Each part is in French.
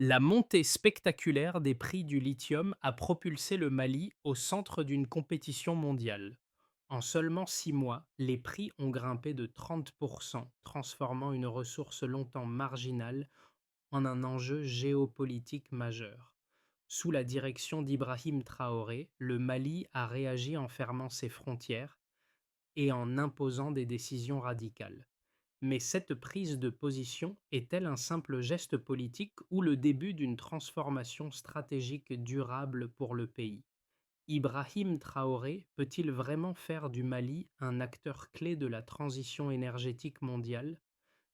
La montée spectaculaire des prix du lithium a propulsé le Mali au centre d'une compétition mondiale. En seulement 6 mois, les prix ont grimpé de 30%, transformant une ressource longtemps marginale en un enjeu géopolitique majeur. Sous la direction d'Ibrahim Traoré, le Mali a réagi en fermant ses frontières et en imposant des décisions radicales. Mais cette prise de position est-elle un simple geste politique ou le début d'une transformation stratégique durable pour le pays? Ibrahim Traoré peut-il vraiment faire du Mali un acteur clé de la transition énergétique mondiale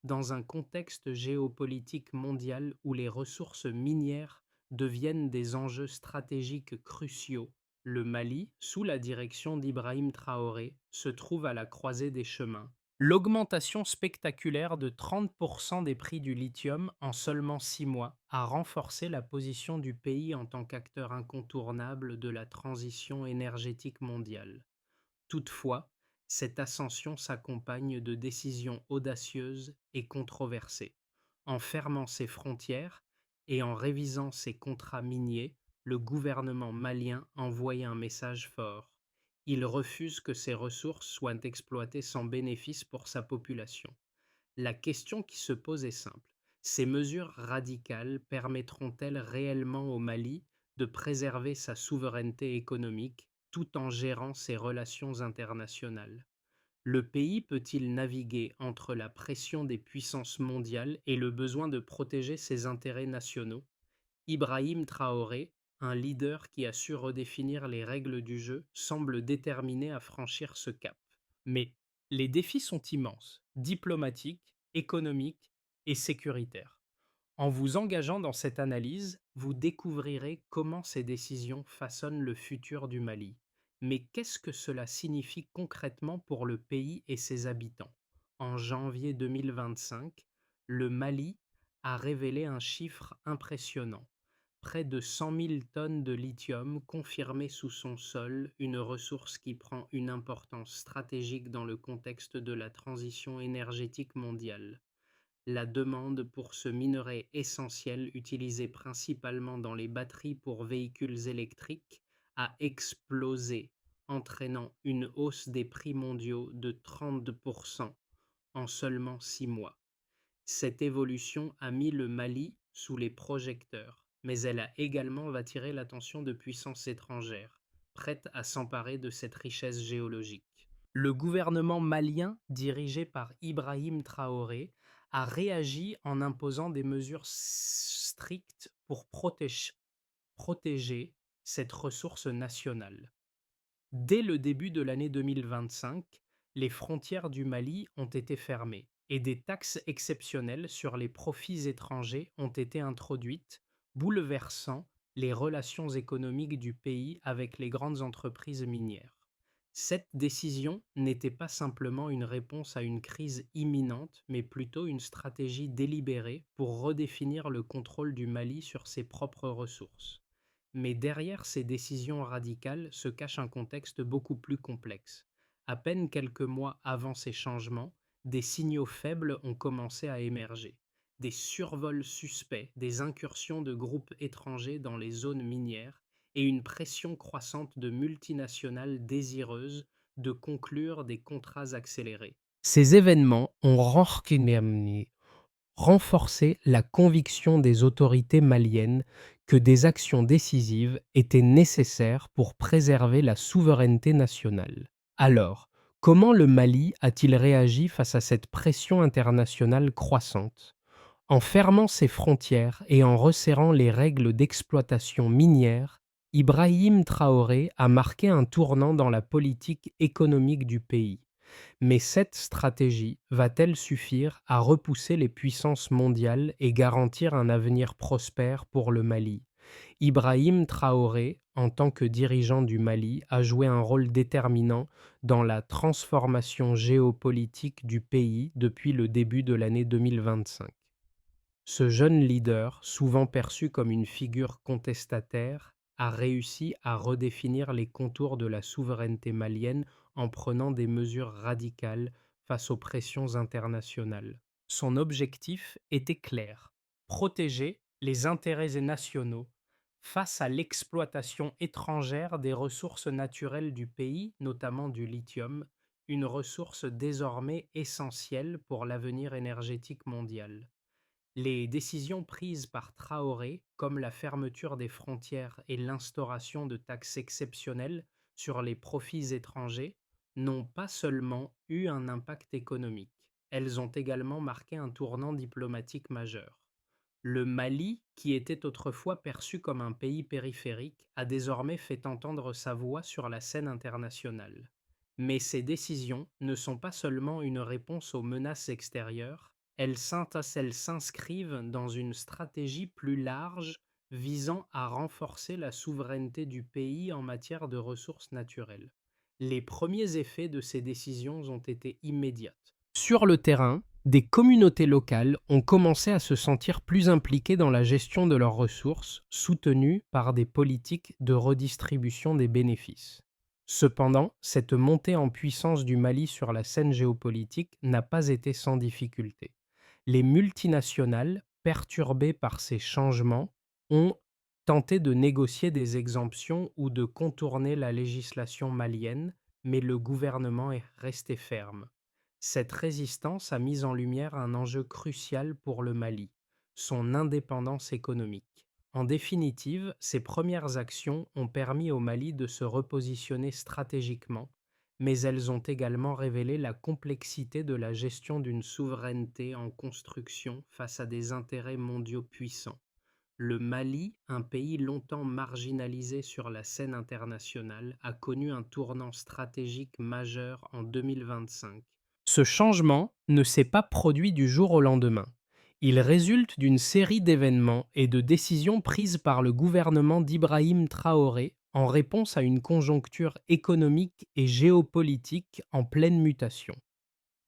dans un contexte géopolitique mondial où les ressources minières deviennent des enjeux stratégiques cruciaux? Le Mali, sous la direction d'Ibrahim Traoré, se trouve à la croisée des chemins. L'augmentation spectaculaire de 30% des prix du lithium en seulement 6 mois a renforcé la position du pays en tant qu'acteur incontournable de la transition énergétique mondiale. Toutefois, cette ascension s'accompagne de décisions audacieuses et controversées. En fermant ses frontières et en révisant ses contrats miniers, le gouvernement malien envoie un message fort. Il refuse que ses ressources soient exploitées sans bénéfice pour sa population. La question qui se pose est simple. Ces mesures radicales permettront-elles réellement au Mali de préserver sa souveraineté économique tout en gérant ses relations internationales? Le pays peut-il naviguer entre la pression des puissances mondiales et le besoin de protéger ses intérêts nationaux? Ibrahim Traoré, un leader qui a su redéfinir les règles du jeu, semble déterminé à franchir ce cap. Mais les défis sont immenses, diplomatiques, économiques et sécuritaires. En vous engageant dans cette analyse, vous découvrirez comment ces décisions façonnent le futur du Mali. Mais qu'est-ce que cela signifie concrètement pour le pays et ses habitants? En janvier 2025, le Mali a révélé un chiffre impressionnant. Près de 100 000 tonnes de lithium confirmées sous son sol, une ressource qui prend une importance stratégique dans le contexte de la transition énergétique mondiale. La demande pour ce minerai essentiel utilisé principalement dans les batteries pour véhicules électriques a explosé, entraînant une hausse des prix mondiaux de 30% en seulement 6 mois. Cette évolution a mis le Mali sous les projecteurs, mais elle a également attiré l'attention de puissances étrangères, prêtes à s'emparer de cette richesse géologique. Le gouvernement malien, dirigé par Ibrahim Traoré, a réagi en imposant des mesures strictes pour protéger cette ressource nationale. Dès le début de l'année 2025, les frontières du Mali ont été fermées et des taxes exceptionnelles sur les profits étrangers ont été introduites, bouleversant les relations économiques du pays avec les grandes entreprises minières. Cette décision n'était pas simplement une réponse à une crise imminente, mais plutôt une stratégie délibérée pour redéfinir le contrôle du Mali sur ses propres ressources. Mais derrière ces décisions radicales se cache un contexte beaucoup plus complexe. À peine quelques mois avant ces changements, des signaux faibles ont commencé à émerger. Des survols suspects, des incursions de groupes étrangers dans les zones minières et une pression croissante de multinationales désireuses de conclure des contrats accélérés. Ces événements ont renforcer la conviction des autorités maliennes que des actions décisives étaient nécessaires pour préserver la souveraineté nationale. Alors, comment le Mali a-t-il réagi face à cette pression internationale croissante? En fermant ses frontières et en resserrant les règles d'exploitation minière, Ibrahim Traoré a marqué un tournant dans la politique économique du pays. Mais cette stratégie va-t-elle suffire à repousser les puissances mondiales et garantir un avenir prospère pour le Mali? Ibrahim Traoré, en tant que dirigeant du Mali, a joué un rôle déterminant dans la transformation géopolitique du pays depuis le début de l'année 2025. Ce jeune leader, souvent perçu comme une figure contestataire, a réussi à redéfinir les contours de la souveraineté malienne en prenant des mesures radicales face aux pressions internationales. Son objectif était clair: protéger les intérêts nationaux face à l'exploitation étrangère des ressources naturelles du pays, notamment du lithium, une ressource désormais essentielle pour l'avenir énergétique mondial. Les décisions prises par Traoré, comme la fermeture des frontières et l'instauration de taxes exceptionnelles sur les profits étrangers, n'ont pas seulement eu un impact économique, elles ont également marqué un tournant diplomatique majeur. Le Mali, qui était autrefois perçu comme un pays périphérique, a désormais fait entendre sa voix sur la scène internationale. Mais ces décisions ne sont pas seulement une réponse aux menaces extérieures, elles s'inscrivent dans une stratégie plus large visant à renforcer la souveraineté du pays en matière de ressources naturelles. Les premiers effets de ces décisions ont été immédiats. Sur le terrain, des communautés locales ont commencé à se sentir plus impliquées dans la gestion de leurs ressources, soutenues par des politiques de redistribution des bénéfices. Cependant, cette montée en puissance du Mali sur la scène géopolitique n'a pas été sans difficulté. Les multinationales, perturbées par ces changements, ont tenté de négocier des exemptions ou de contourner la législation malienne, mais le gouvernement est resté ferme. Cette résistance a mis en lumière un enjeu crucial pour le Mali, son indépendance économique. En définitive, ces premières actions ont permis au Mali de se repositionner stratégiquement, mais elles ont également révélé la complexité de la gestion d'une souveraineté en construction face à des intérêts mondiaux puissants. Le Mali, un pays longtemps marginalisé sur la scène internationale, a connu un tournant stratégique majeur en 2025. Ce changement ne s'est pas produit du jour au lendemain. Il résulte d'une série d'événements et de décisions prises par le gouvernement d'Ibrahim Traoré en réponse à une conjoncture économique et géopolitique en pleine mutation.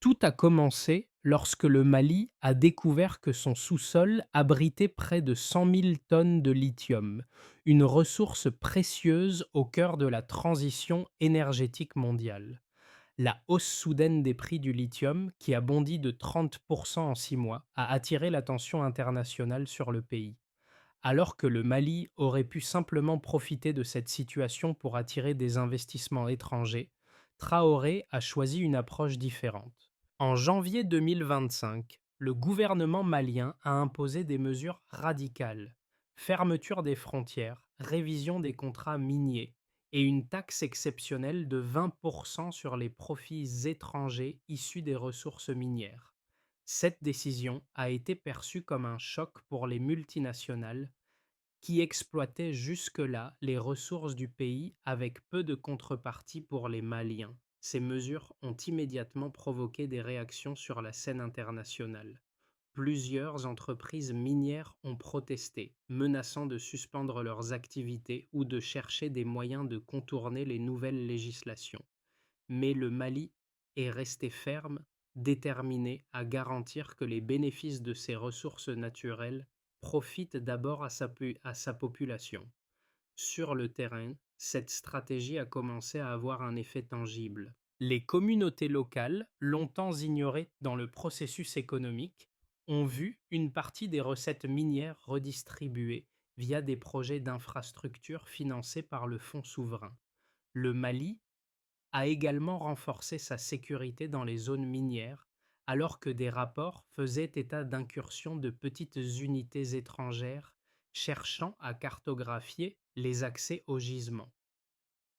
Tout a commencé lorsque le Mali a découvert que son sous-sol abritait près de 100 000 tonnes de lithium, une ressource précieuse au cœur de la transition énergétique mondiale. La hausse soudaine des prix du lithium, qui a bondi de 30% en 6 mois, a attiré l'attention internationale sur le pays. Alors que le Mali aurait pu simplement profiter de cette situation pour attirer des investissements étrangers, Traoré a choisi une approche différente. En janvier 2025, le gouvernement malien a imposé des mesures radicales: fermeture des frontières, révision des contrats miniers et une taxe exceptionnelle de 20% sur les profits étrangers issus des ressources minières. Cette décision a été perçue comme un choc pour les multinationales qui exploitaient jusque-là les ressources du pays avec peu de contrepartie pour les Maliens. Ces mesures ont immédiatement provoqué des réactions sur la scène internationale. Plusieurs entreprises minières ont protesté, menaçant de suspendre leurs activités ou de chercher des moyens de contourner les nouvelles législations. Mais le Mali est resté ferme, déterminé à garantir que les bénéfices de ses ressources naturelles profitent d'abord à sa population. Sur le terrain, cette stratégie a commencé à avoir un effet tangible. Les communautés locales, longtemps ignorées dans le processus économique, ont vu une partie des recettes minières redistribuées via des projets d'infrastructures financés par le Fonds souverain. Le Mali a également renforcé sa sécurité dans les zones minières, alors que des rapports faisaient état d'incursions de petites unités étrangères cherchant à cartographier les accès aux gisements.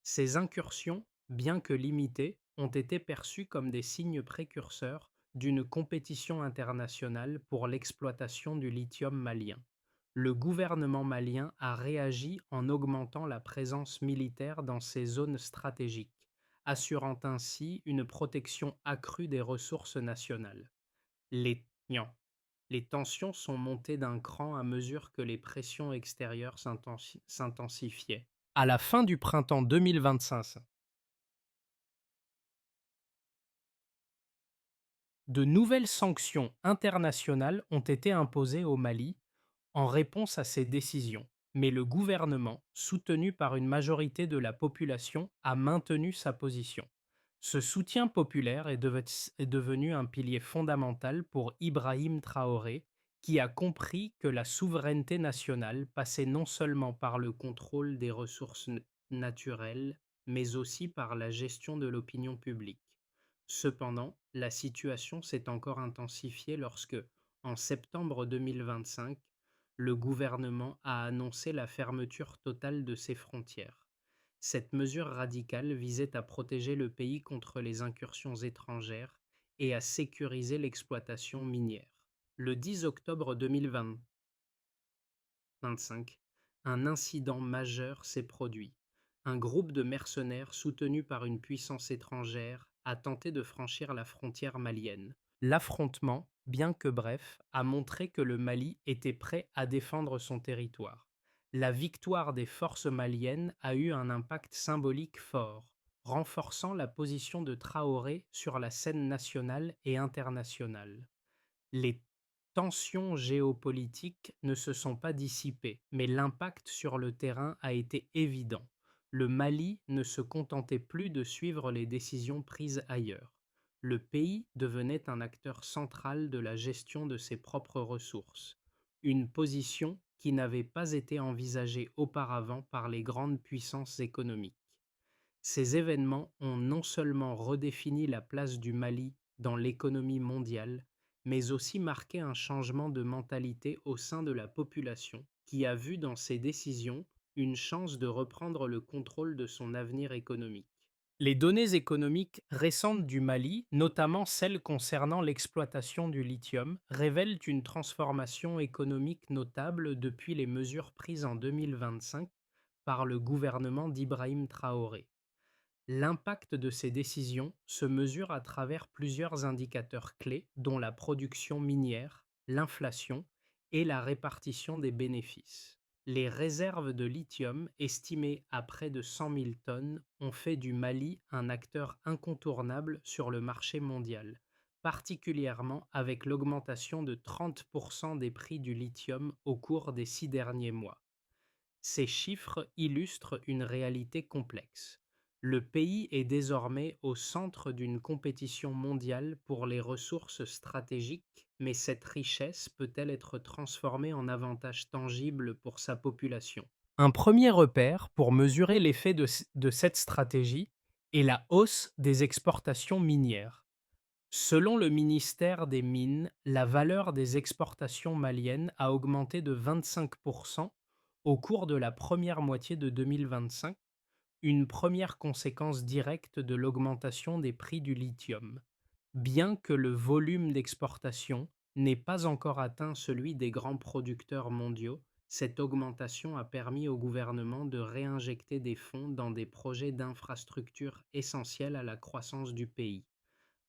Ces incursions, bien que limitées, ont été perçues comme des signes précurseurs d'une compétition internationale pour l'exploitation du lithium malien. Le gouvernement malien a réagi en augmentant la présence militaire dans ces zones stratégiques, assurant ainsi une protection accrue des ressources nationales. Les, Nian. Les tensions sont montées d'un cran à mesure que les pressions extérieures s'intensifiaient. À la fin du printemps 2025, de nouvelles sanctions internationales ont été imposées au Mali en réponse à ces décisions, mais le gouvernement, soutenu par une majorité de la population, a maintenu sa position. Ce soutien populaire est devenu un pilier fondamental pour Ibrahim Traoré, qui a compris que la souveraineté nationale passait non seulement par le contrôle des ressources naturelles, mais aussi par la gestion de l'opinion publique. Cependant, la situation s'est encore intensifiée lorsque, en septembre 2025, le gouvernement a annoncé la fermeture totale de ses frontières. Cette mesure radicale visait à protéger le pays contre les incursions étrangères et à sécuriser l'exploitation minière. Le 10 octobre 2025, un incident majeur s'est produit. Un groupe de mercenaires soutenu par une puissance étrangère a tenté de franchir la frontière malienne. L'affrontement, bien que bref, a montré que le Mali était prêt à défendre son territoire. La victoire des forces maliennes a eu un impact symbolique fort, renforçant la position de Traoré sur la scène nationale et internationale. Les tensions géopolitiques ne se sont pas dissipées, mais l'impact sur le terrain a été évident. Le Mali ne se contentait plus de suivre les décisions prises ailleurs. Le pays devenait un acteur central de la gestion de ses propres ressources, une position qui n'avait pas été envisagée auparavant par les grandes puissances économiques. Ces événements ont non seulement redéfini la place du Mali dans l'économie mondiale, mais aussi marqué un changement de mentalité au sein de la population, qui a vu dans ces décisions une chance de reprendre le contrôle de son avenir économique. Les données économiques récentes du Mali, notamment celles concernant l'exploitation du lithium, révèlent une transformation économique notable depuis les mesures prises en 2025 par le gouvernement d'Ibrahim Traoré. L'impact de ces décisions se mesure à travers plusieurs indicateurs clés, dont la production minière, l'inflation et la répartition des bénéfices. Les réserves de lithium, estimées à près de 100 000 tonnes, ont fait du Mali un acteur incontournable sur le marché mondial, particulièrement avec l'augmentation de 30% des prix du lithium au cours des 6 derniers mois. Ces chiffres illustrent une réalité complexe. Le pays est désormais au centre d'une compétition mondiale pour les ressources stratégiques, mais cette richesse peut-elle être transformée en avantage tangible pour sa population? Un premier repère pour mesurer l'effet de cette stratégie est la hausse des exportations minières. Selon le ministère des Mines, la valeur des exportations maliennes a augmenté de 25% au cours de la première moitié de 2025, une première conséquence directe de l'augmentation des prix du lithium. Bien que le volume d'exportation n'ait pas encore atteint celui des grands producteurs mondiaux, cette augmentation a permis au gouvernement de réinjecter des fonds dans des projets d'infrastructures essentiels à la croissance du pays.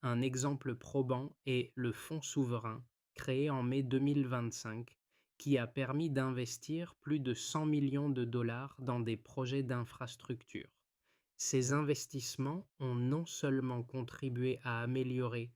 Un exemple probant est le Fonds souverain, créé en mai 2025, qui a permis d'investir plus de 100 millions de dollars dans des projets d'infrastructure. Ces investissements ont non seulement contribué à améliorer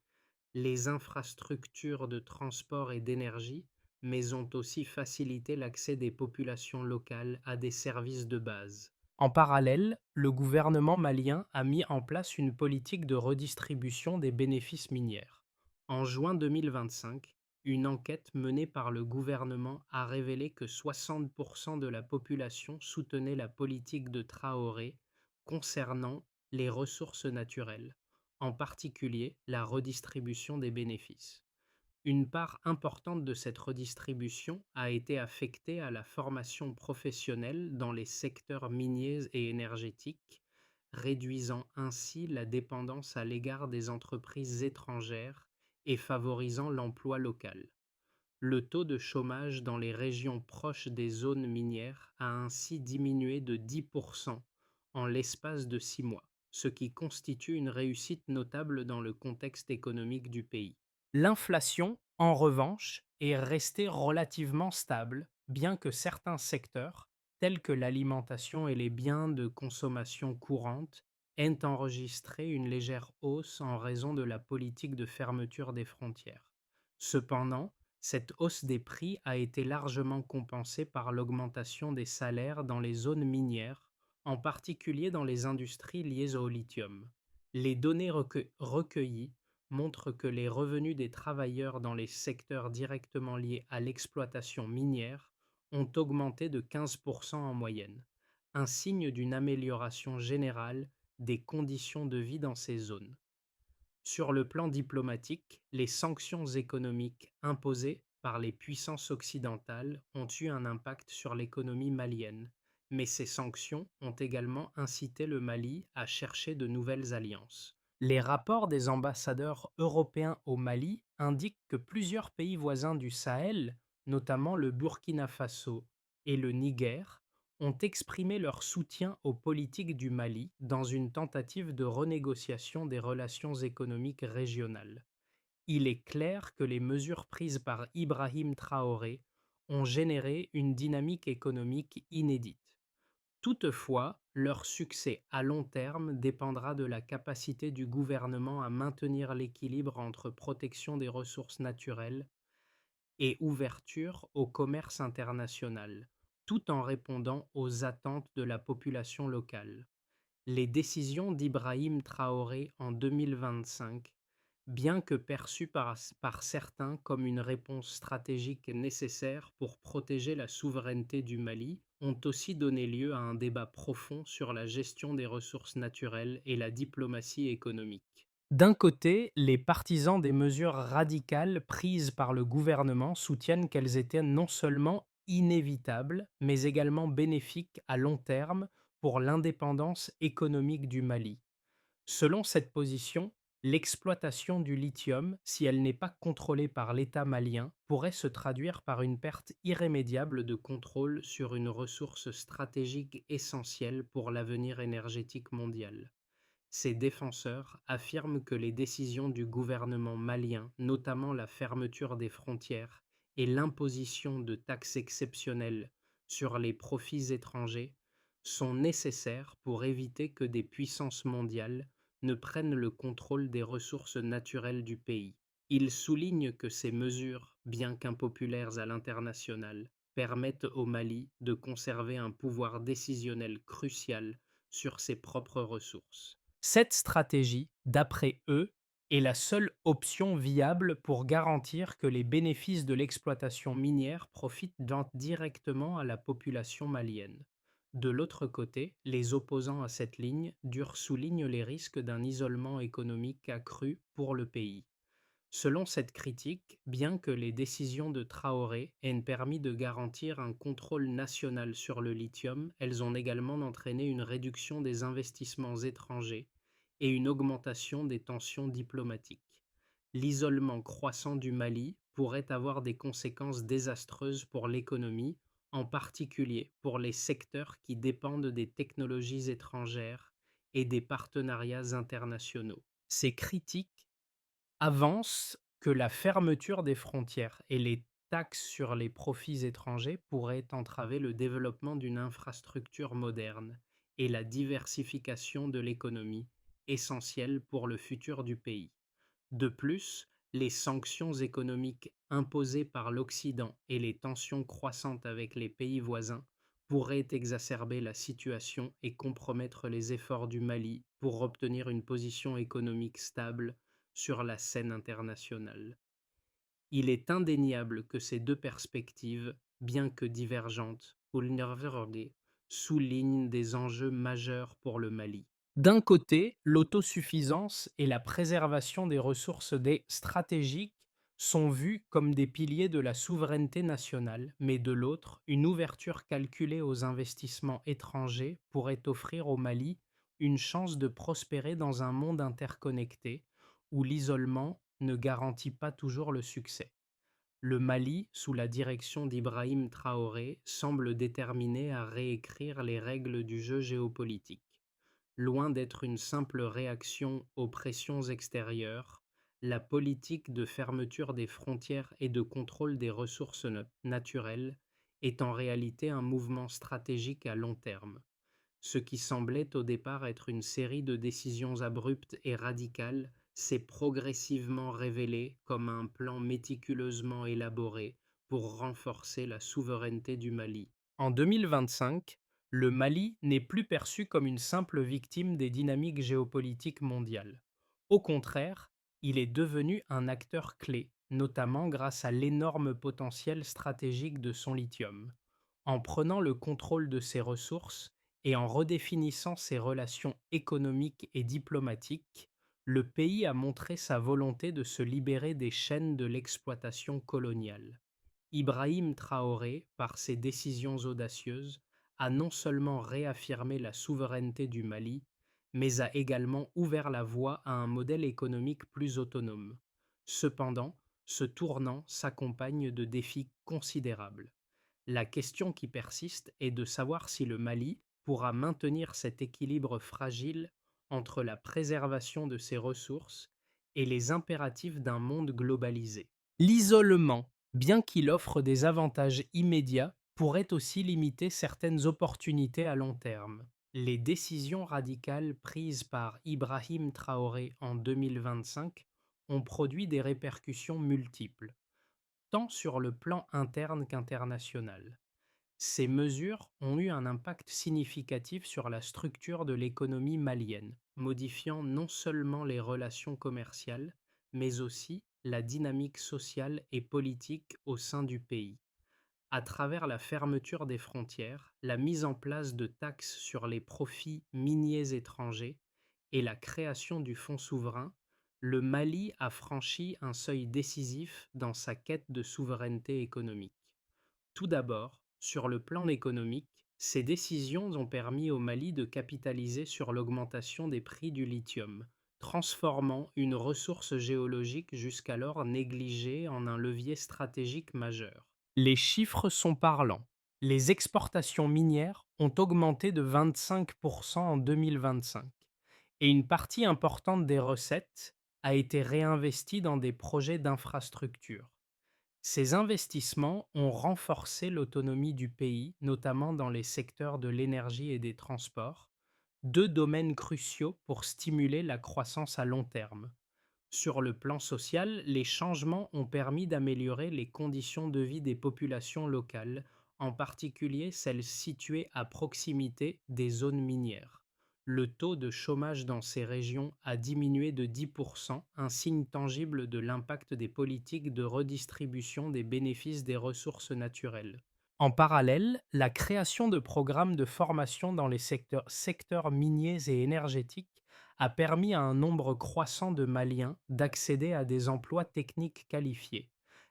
les infrastructures de transport et d'énergie, mais ont aussi facilité l'accès des populations locales à des services de base. En parallèle, le gouvernement malien a mis en place une politique de redistribution des bénéfices minières. En juin 2025, une enquête menée par le gouvernement a révélé que 60% de la population soutenait la politique de Traoré concernant les ressources naturelles, en particulier la redistribution des bénéfices. Une part importante de cette redistribution a été affectée à la formation professionnelle dans les secteurs miniers et énergétiques, réduisant ainsi la dépendance à l'égard des entreprises étrangères et favorisant l'emploi local. Le taux de chômage dans les régions proches des zones minières a ainsi diminué de 10% en l'espace de 6 mois, ce qui constitue une réussite notable dans le contexte économique du pays. L'inflation, en revanche, est restée relativement stable, bien que certains secteurs, tels que l'alimentation et les biens de consommation courante, aient enregistré une légère hausse en raison de la politique de fermeture des frontières. Cependant, cette hausse des prix a été largement compensée par l'augmentation des salaires dans les zones minières, en particulier dans les industries liées au lithium. Les données recueillies montrent que les revenus des travailleurs dans les secteurs directement liés à l'exploitation minière ont augmenté de 15% en moyenne, un signe d'une amélioration générale des conditions de vie dans ces zones. Sur le plan diplomatique, les sanctions économiques imposées par les puissances occidentales ont eu un impact sur l'économie malienne, mais ces sanctions ont également incité le Mali à chercher de nouvelles alliances. Les rapports des ambassadeurs européens au Mali indiquent que plusieurs pays voisins du Sahel, notamment le Burkina Faso et le Niger, ont exprimé leur soutien aux politiques du Mali dans une tentative de renégociation des relations économiques régionales. Il est clair que les mesures prises par Ibrahim Traoré ont généré une dynamique économique inédite. Toutefois, leur succès à long terme dépendra de la capacité du gouvernement à maintenir l'équilibre entre protection des ressources naturelles et ouverture au commerce international, tout en répondant aux attentes de la population locale. Les décisions d'Ibrahim Traoré en 2025, bien que perçues par certains comme une réponse stratégique nécessaire pour protéger la souveraineté du Mali, ont aussi donné lieu à un débat profond sur la gestion des ressources naturelles et la diplomatie économique. D'un côté, les partisans des mesures radicales prises par le gouvernement soutiennent qu'elles étaient non seulement inévitables, mais également bénéfiques à long terme pour l'indépendance économique du Mali. Selon cette position, l'exploitation du lithium, si elle n'est pas contrôlée par l'État malien, pourrait se traduire par une perte irrémédiable de contrôle sur une ressource stratégique essentielle pour l'avenir énergétique mondial. Ces défenseurs affirment que les décisions du gouvernement malien, notamment la fermeture des frontières et l'imposition de taxes exceptionnelles sur les profits étrangers, sont nécessaires pour éviter que des puissances mondiales ne prennent le contrôle des ressources naturelles du pays. Ils soulignent que ces mesures, bien qu'impopulaires à l'international, permettent au Mali de conserver un pouvoir décisionnel crucial sur ses propres ressources. Cette stratégie, d'après eux, est la seule option viable pour garantir que les bénéfices de l'exploitation minière profitent directement à la population malienne. De l'autre côté, les opposants à cette ligne dure soulignent les risques d'un isolement économique accru pour le pays. Selon cette critique, bien que les décisions de Traoré aient permis de garantir un contrôle national sur le lithium, elles ont également entraîné une réduction des investissements étrangers et une augmentation des tensions diplomatiques. L'isolement croissant du Mali pourrait avoir des conséquences désastreuses pour l'économie, en particulier pour les secteurs qui dépendent des technologies étrangères et des partenariats internationaux. Ces critiques avance que la fermeture des frontières et les taxes sur les profits étrangers pourraient entraver le développement d'une infrastructure moderne et la diversification de l'économie, essentielle pour le futur du pays. De plus, les sanctions économiques imposées par l'Occident et les tensions croissantes avec les pays voisins pourraient exacerber la situation et compromettre les efforts du Mali pour obtenir une position économique stable sur la scène internationale. Il est indéniable que ces deux perspectives, bien que divergentes, soulignent des enjeux majeurs pour le Mali. D'un côté, l'autosuffisance et la préservation des ressources stratégiques sont vues comme des piliers de la souveraineté nationale, mais de l'autre, une ouverture calculée aux investissements étrangers pourrait offrir au Mali une chance de prospérer dans un monde interconnecté où l'isolement ne garantit pas toujours le succès. Le Mali, sous la direction d'Ibrahim Traoré, semble déterminé à réécrire les règles du jeu géopolitique. Loin d'être une simple réaction aux pressions extérieures, la politique de fermeture des frontières et de contrôle des ressources naturelles est en réalité un mouvement stratégique à long terme. Ce qui semblait au départ être une série de décisions abruptes et radicales s'est progressivement révélé comme un plan méticuleusement élaboré pour renforcer la souveraineté du Mali. En 2025, le Mali n'est plus perçu comme une simple victime des dynamiques géopolitiques mondiales. Au contraire, Il est devenu un acteur clé, notamment grâce à l'énorme potentiel stratégique de son lithium. En prenant le contrôle de ses ressources et en redéfinissant ses relations économiques et diplomatiques, le pays a montré sa volonté de se libérer des chaînes de l'exploitation coloniale. Ibrahim Traoré, par ses décisions audacieuses, a non seulement réaffirmé la souveraineté du Mali, mais a également ouvert la voie à un modèle économique plus autonome. Cependant, ce tournant s'accompagne de défis considérables. La question qui persiste est de savoir si le Mali pourra maintenir cet équilibre fragile entre la préservation de ses ressources et les impératifs d'un monde globalisé. L'isolement, bien qu'il offre des avantages immédiats, pourrait aussi limiter certaines opportunités à long terme. Les décisions radicales prises par Ibrahim Traoré en 2025 ont produit des répercussions multiples, tant sur le plan interne qu'international. Ces mesures ont eu un impact significatif sur la structure de l'économie malienne, modifiant non seulement les relations commerciales, mais aussi la dynamique sociale et politique au sein du pays. À travers la fermeture des frontières, la mise en place de taxes sur les profits miniers étrangers et la création du fonds souverain, le Mali a franchi un seuil décisif dans sa quête de souveraineté économique. Tout d'abord, sur le plan économique, ces décisions ont permis au Mali de capitaliser sur l'augmentation des prix du lithium, transformant une ressource géologique jusqu'alors négligée en un levier stratégique majeur. Les chiffres sont parlants. Les exportations minières ont augmenté de 25% en 2025 et une partie importante des recettes a été réinvestie dans des projets d'infrastructure. Ces investissements ont renforcé l'autonomie du pays, notamment dans les secteurs de l'énergie et des transports, deux domaines cruciaux pour stimuler la croissance à long terme. Sur le plan social, les changements ont permis d'améliorer les conditions de vie des populations locales, en particulier celles situées à proximité des zones minières. Le taux de chômage dans ces régions a diminué de 10%, un signe tangible de l'impact des politiques de redistribution des bénéfices des ressources naturelles. En parallèle, la création de programmes de formation dans les secteurs miniers et énergétiques a permis à un nombre croissant de Maliens d'accéder à des emplois techniques qualifiés,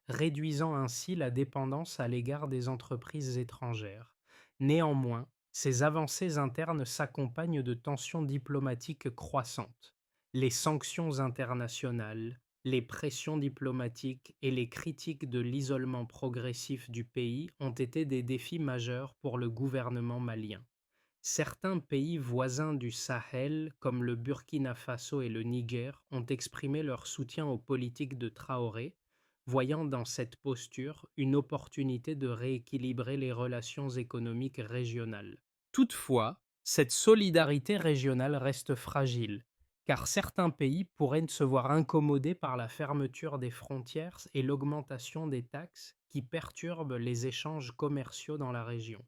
réduisant ainsi la dépendance à l'égard des entreprises étrangères. Néanmoins, ces avancées internes s'accompagnent de tensions diplomatiques croissantes. Les sanctions internationales, les pressions diplomatiques et les critiques de l'isolement progressif du pays ont été des défis majeurs pour le gouvernement malien. Certains pays voisins du Sahel, comme le Burkina Faso et le Niger, ont exprimé leur soutien aux politiques de Traoré, voyant dans cette posture une opportunité de rééquilibrer les relations économiques régionales. Toutefois, cette solidarité régionale reste fragile, car certains pays pourraient se voir incommodés par la fermeture des frontières et l'augmentation des taxes qui perturbent les échanges commerciaux dans la région.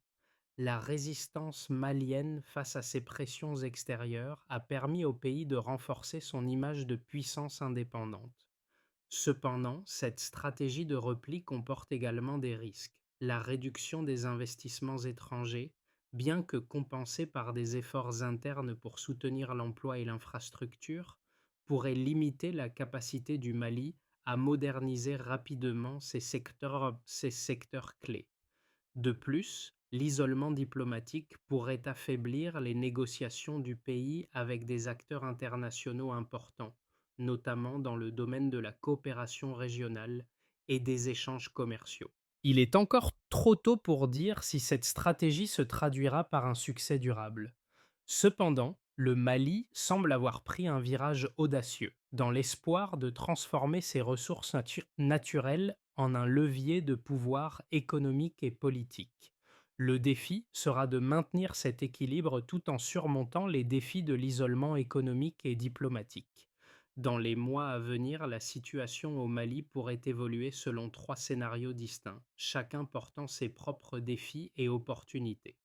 La résistance malienne face à ces pressions extérieures a permis au pays de renforcer son image de puissance indépendante. Cependant, cette stratégie de repli comporte également des risques. La réduction des investissements étrangers, bien que compensée par des efforts internes pour soutenir l'emploi et l'infrastructure, pourrait limiter la capacité du Mali à moderniser rapidement ces secteurs clés. De plus, l'isolement diplomatique pourrait affaiblir les négociations du pays avec des acteurs internationaux importants, notamment dans le domaine de la coopération régionale et des échanges commerciaux. Il est encore trop tôt pour dire si cette stratégie se traduira par un succès durable. Cependant, le Mali semble avoir pris un virage audacieux, dans l'espoir de transformer ses ressources naturelles en un levier de pouvoir économique et politique. Le défi sera de maintenir cet équilibre tout en surmontant les défis de l'isolement économique et diplomatique. Dans les mois à venir, la situation au Mali pourrait évoluer selon trois scénarios distincts, chacun portant ses propres défis et opportunités.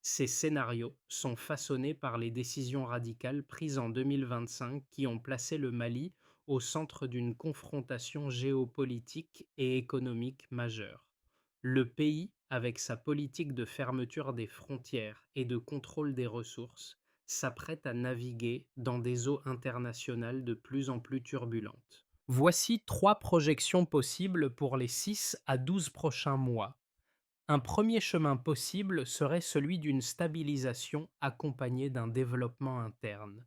Ces scénarios sont façonnés par les décisions radicales prises en 2025 qui ont placé le Mali au centre d'une confrontation géopolitique et économique majeure. Le pays, avec sa politique de fermeture des frontières et de contrôle des ressources, s'apprête à naviguer dans des eaux internationales de plus en plus turbulentes. Voici trois projections possibles pour les 6 à 12 prochains mois. Un premier chemin possible serait celui d'une stabilisation accompagnée d'un développement interne.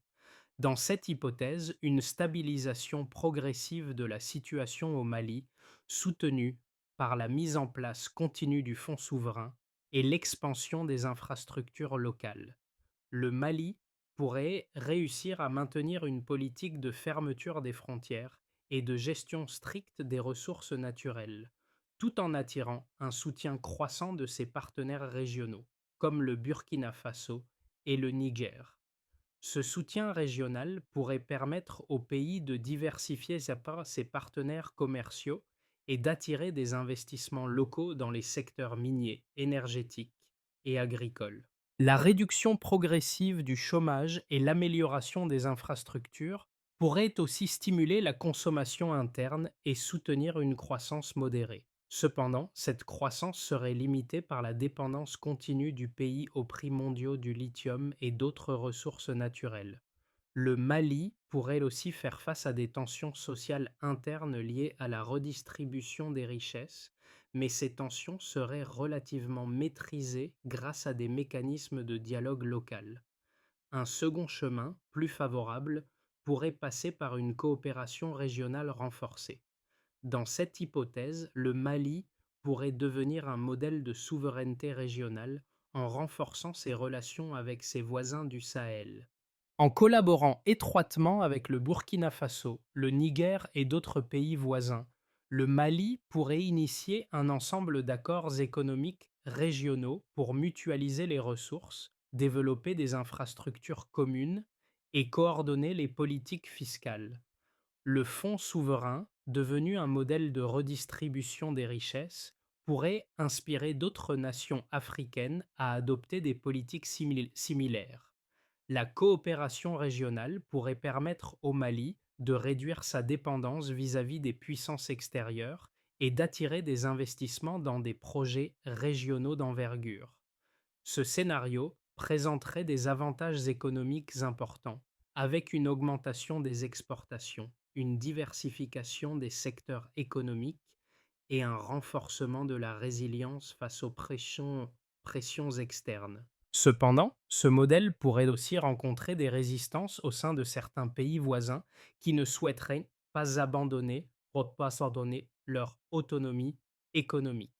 Dans cette hypothèse, une stabilisation progressive de la situation au Mali, soutenue par la mise en place continue du fonds souverain et l'expansion des infrastructures locales. Le Mali pourrait réussir à maintenir une politique de fermeture des frontières et de gestion stricte des ressources naturelles, tout en attirant un soutien croissant de ses partenaires régionaux, comme le Burkina Faso et le Niger. Ce soutien régional pourrait permettre au pays de diversifier ses partenaires commerciaux et d'attirer des investissements locaux dans les secteurs miniers, énergétiques et agricoles. La réduction progressive du chômage et l'amélioration des infrastructures pourraient aussi stimuler la consommation interne et soutenir une croissance modérée. Cependant, cette croissance serait limitée par la dépendance continue du pays aux prix mondiaux du lithium et d'autres ressources naturelles. Le Mali pourrait aussi faire face à des tensions sociales internes liées à la redistribution des richesses, mais ces tensions seraient relativement maîtrisées grâce à des mécanismes de dialogue local. Un second chemin, plus favorable, pourrait passer par une coopération régionale renforcée. Dans cette hypothèse, le Mali pourrait devenir un modèle de souveraineté régionale en renforçant ses relations avec ses voisins du Sahel. En collaborant étroitement avec le Burkina Faso, le Niger et d'autres pays voisins, le Mali pourrait initier un ensemble d'accords économiques régionaux pour mutualiser les ressources, développer des infrastructures communes et coordonner les politiques fiscales. Le fonds souverain, devenu un modèle de redistribution des richesses, pourrait inspirer d'autres nations africaines à adopter des politiques similaires. La coopération régionale pourrait permettre au Mali de réduire sa dépendance vis-à-vis des puissances extérieures et d'attirer des investissements dans des projets régionaux d'envergure. Ce scénario présenterait des avantages économiques importants, avec une augmentation des exportations, une diversification des secteurs économiques et un renforcement de la résilience face aux pressions externes. Cependant, ce modèle pourrait aussi rencontrer des résistances au sein de certains pays voisins qui ne souhaiteraient pas abandonner leur autonomie économique.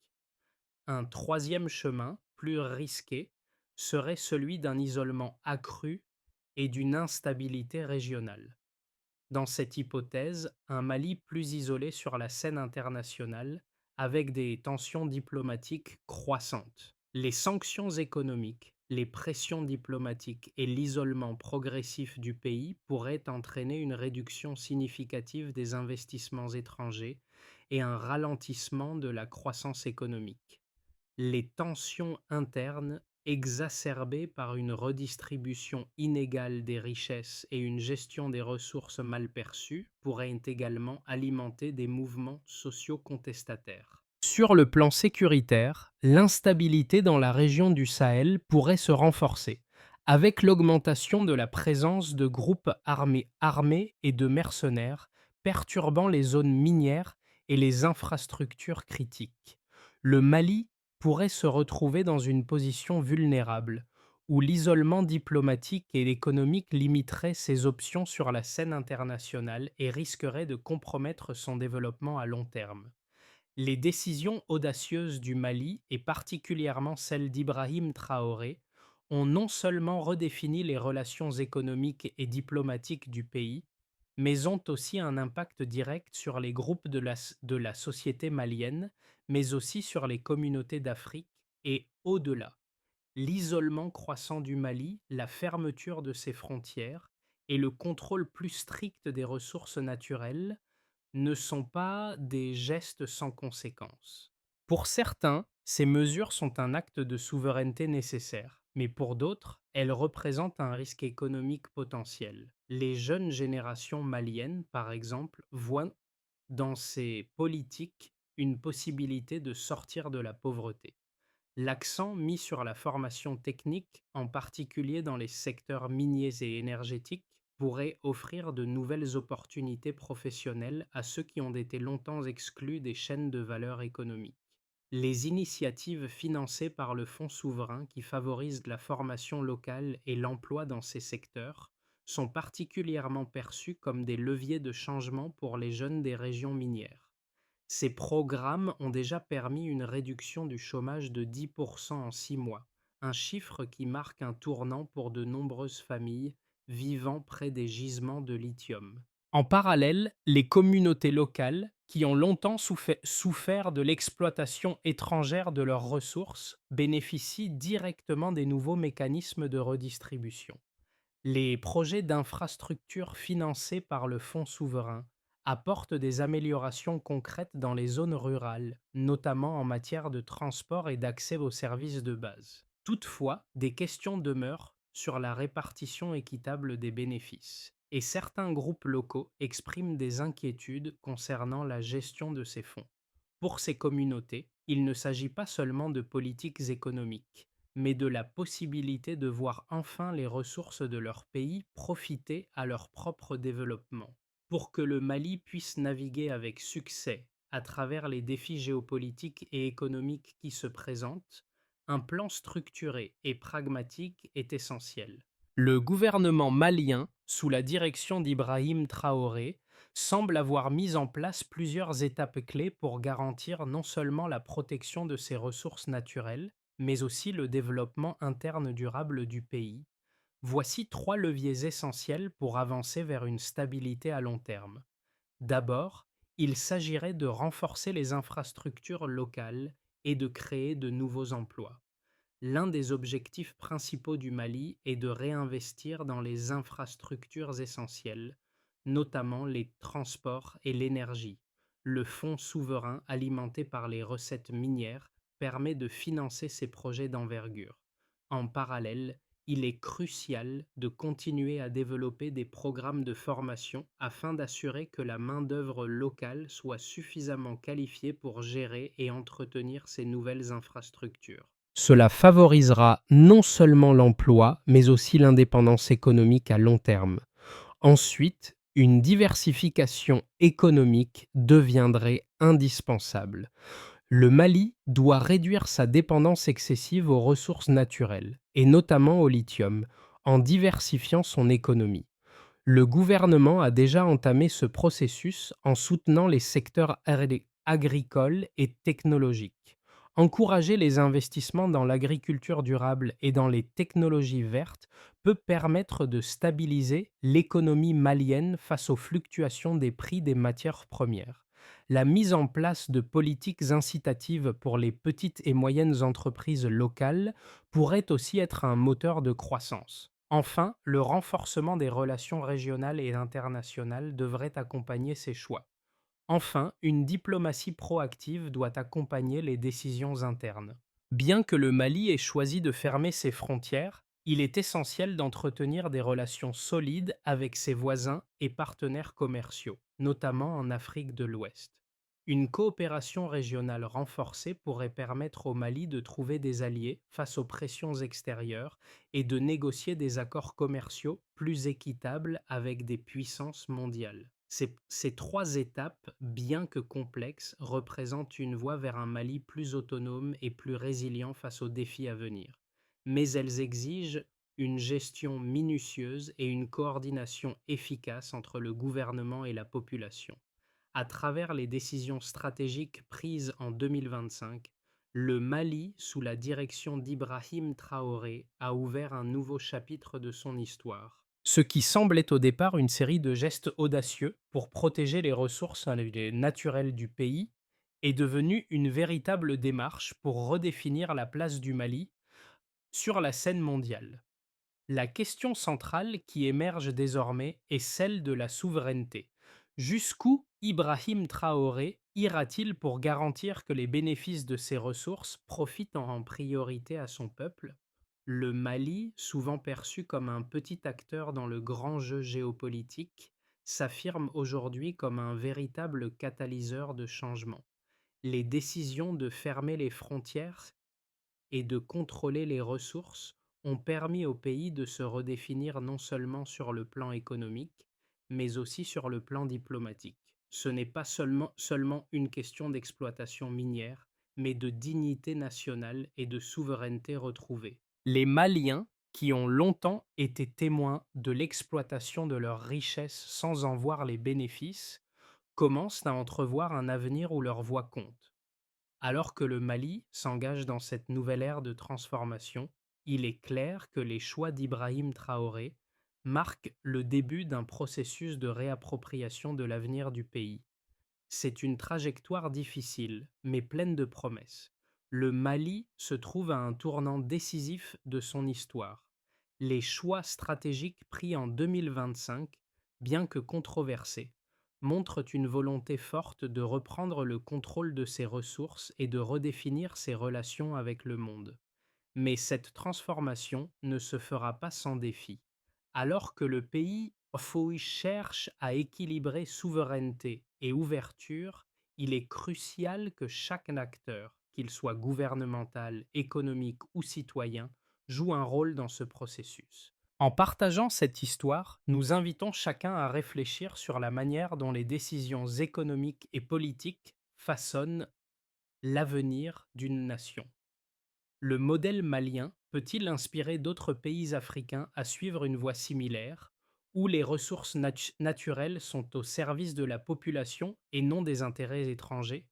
Un troisième chemin, plus risqué, serait celui d'un isolement accru et d'une instabilité régionale. Dans cette hypothèse, un Mali plus isolé sur la scène internationale, avec des tensions diplomatiques croissantes. Les sanctions économiques, les pressions diplomatiques et l'isolement progressif du pays pourraient entraîner une réduction significative des investissements étrangers et un ralentissement de la croissance économique. Les tensions internes, exacerbées par une redistribution inégale des richesses et une gestion des ressources mal perçues, pourraient également alimenter des mouvements sociaux contestataires. Sur le plan sécuritaire, l'instabilité dans la région du Sahel pourrait se renforcer, avec l'augmentation de la présence de groupes armés et de mercenaires perturbant les zones minières et les infrastructures critiques. Le Mali pourrait se retrouver dans une position vulnérable, où l'isolement diplomatique et économique limiterait ses options sur la scène internationale et risquerait de compromettre son développement à long terme. Les décisions audacieuses du Mali, et particulièrement celles d'Ibrahim Traoré, ont non seulement redéfini les relations économiques et diplomatiques du pays, mais ont aussi un impact direct sur les groupes de la société malienne, mais aussi sur les communautés d'Afrique et au-delà. L'isolement croissant du Mali, la fermeture de ses frontières et le contrôle plus strict des ressources naturelles ne sont pas des gestes sans conséquences. Pour certains, ces mesures sont un acte de souveraineté nécessaire, mais pour d'autres, elles représentent un risque économique potentiel. Les jeunes générations maliennes, par exemple, voient dans ces politiques une possibilité de sortir de la pauvreté. L'accent mis sur la formation technique, en particulier dans les secteurs miniers et énergétiques, pourrait offrir de nouvelles opportunités professionnelles à ceux qui ont été longtemps exclus des chaînes de valeur économique. Les initiatives financées par le Fonds souverain qui favorisent la formation locale et l'emploi dans ces secteurs sont particulièrement perçues comme des leviers de changement pour les jeunes des régions minières. Ces programmes ont déjà permis une réduction du chômage de 10% en 6 mois, un chiffre qui marque un tournant pour de nombreuses familles vivant près des gisements de lithium. En parallèle, les communautés locales, qui ont longtemps souffert de l'exploitation étrangère de leurs ressources, bénéficient directement des nouveaux mécanismes de redistribution. Les projets d'infrastructures financés par le Fonds souverain apportent des améliorations concrètes dans les zones rurales, notamment en matière de transport et d'accès aux services de base. Toutefois, des questions demeurent sur la répartition équitable des bénéfices, et certains groupes locaux expriment des inquiétudes concernant la gestion de ces fonds. Pour ces communautés, il ne s'agit pas seulement de politiques économiques, mais de la possibilité de voir enfin les ressources de leur pays profiter à leur propre développement. Pour que le Mali puisse naviguer avec succès à travers les défis géopolitiques et économiques qui se présentent, un plan structuré et pragmatique est essentiel. Le gouvernement malien, sous la direction d'Ibrahim Traoré, semble avoir mis en place plusieurs étapes clés pour garantir non seulement la protection de ses ressources naturelles, mais aussi le développement interne durable du pays. Voici trois leviers essentiels pour avancer vers une stabilité à long terme. D'abord, il s'agirait de renforcer les infrastructures locales et de créer de nouveaux emplois. L'un des objectifs principaux du Mali est de réinvestir dans les infrastructures essentielles, notamment les transports et l'énergie. Le fonds souverain alimenté par les recettes minières permet de financer ces projets d'envergure. En parallèle, il est crucial de continuer à développer des programmes de formation afin d'assurer que la main-d'œuvre locale soit suffisamment qualifiée pour gérer et entretenir ces nouvelles infrastructures. Cela favorisera non seulement l'emploi, mais aussi l'indépendance économique à long terme. Ensuite, une diversification économique deviendrait indispensable. Le Mali doit réduire sa dépendance excessive aux ressources naturelles, et notamment au lithium, en diversifiant son économie. Le gouvernement a déjà entamé ce processus en soutenant les secteurs agricoles et technologiques. Encourager les investissements dans l'agriculture durable et dans les technologies vertes peut permettre de stabiliser l'économie malienne face aux fluctuations des prix des matières premières. La mise en place de politiques incitatives pour les petites et moyennes entreprises locales pourrait aussi être un moteur de croissance. Enfin, le renforcement des relations régionales et internationales devrait accompagner ces choix. Enfin, une diplomatie proactive doit accompagner les décisions internes. Bien que le Mali ait choisi de fermer ses frontières, il est essentiel d'entretenir des relations solides avec ses voisins et partenaires commerciaux, notamment en Afrique de l'Ouest. Une coopération régionale renforcée pourrait permettre au Mali de trouver des alliés face aux pressions extérieures et de négocier des accords commerciaux plus équitables avec des puissances mondiales. Ces trois étapes, bien que complexes, représentent une voie vers un Mali plus autonome et plus résilient face aux défis à venir. Mais elles exigent une gestion minutieuse et une coordination efficace entre le gouvernement et la population. À travers les décisions stratégiques prises en 2025, le Mali, sous la direction d'Ibrahim Traoré, a ouvert un nouveau chapitre de son histoire. Ce qui semblait au départ une série de gestes audacieux pour protéger les ressources naturelles du pays est devenu une véritable démarche pour redéfinir la place du Mali sur la scène mondiale. La question centrale qui émerge désormais est celle de la souveraineté. Jusqu'où Ibrahim Traoré ira-t-il pour garantir que les bénéfices de ses ressources profitent en priorité à son peuple? Le Mali, souvent perçu comme un petit acteur dans le grand jeu géopolitique, s'affirme aujourd'hui comme un véritable catalyseur de changement. Les décisions de fermer les frontières et de contrôler les ressources ont permis au pays de se redéfinir non seulement sur le plan économique, mais aussi sur le plan diplomatique. Ce n'est pas seulement une question d'exploitation minière, mais de dignité nationale et de souveraineté retrouvée. Les Maliens, qui ont longtemps été témoins de l'exploitation de leurs richesses sans en voir les bénéfices, commencent à entrevoir un avenir où leur voix compte. Alors que le Mali s'engage dans cette nouvelle ère de transformation, il est clair que les choix d'Ibrahim Traoré marquent le début d'un processus de réappropriation de l'avenir du pays. C'est une trajectoire difficile, mais pleine de promesses. Le Mali se trouve à un tournant décisif de son histoire. Les choix stratégiques pris en 2025, bien que controversés, montrent une volonté forte de reprendre le contrôle de ses ressources et de redéfinir ses relations avec le monde. Mais cette transformation ne se fera pas sans défi. Alors que le pays fouille cherche à équilibrer souveraineté et ouverture, il est crucial que chaque acteur, qu'il soit gouvernemental, économique ou citoyen, joue un rôle dans ce processus. En partageant cette histoire, nous invitons chacun à réfléchir sur la manière dont les décisions économiques et politiques façonnent l'avenir d'une nation. Le modèle malien peut-il inspirer d'autres pays africains à suivre une voie similaire, où les ressources naturelles sont au service de la population et non des intérêts étrangers?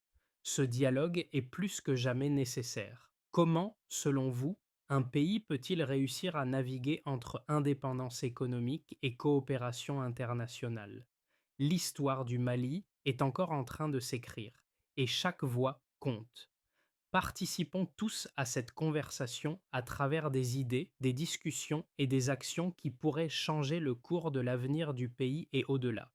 Ce dialogue est plus que jamais nécessaire. Comment, selon vous, un pays peut-il réussir à naviguer entre indépendance économique et coopération internationale? L'histoire du Mali est encore en train de s'écrire, et chaque voix compte. Participons tous à cette conversation à travers des idées, des discussions et des actions qui pourraient changer le cours de l'avenir du pays et au-delà.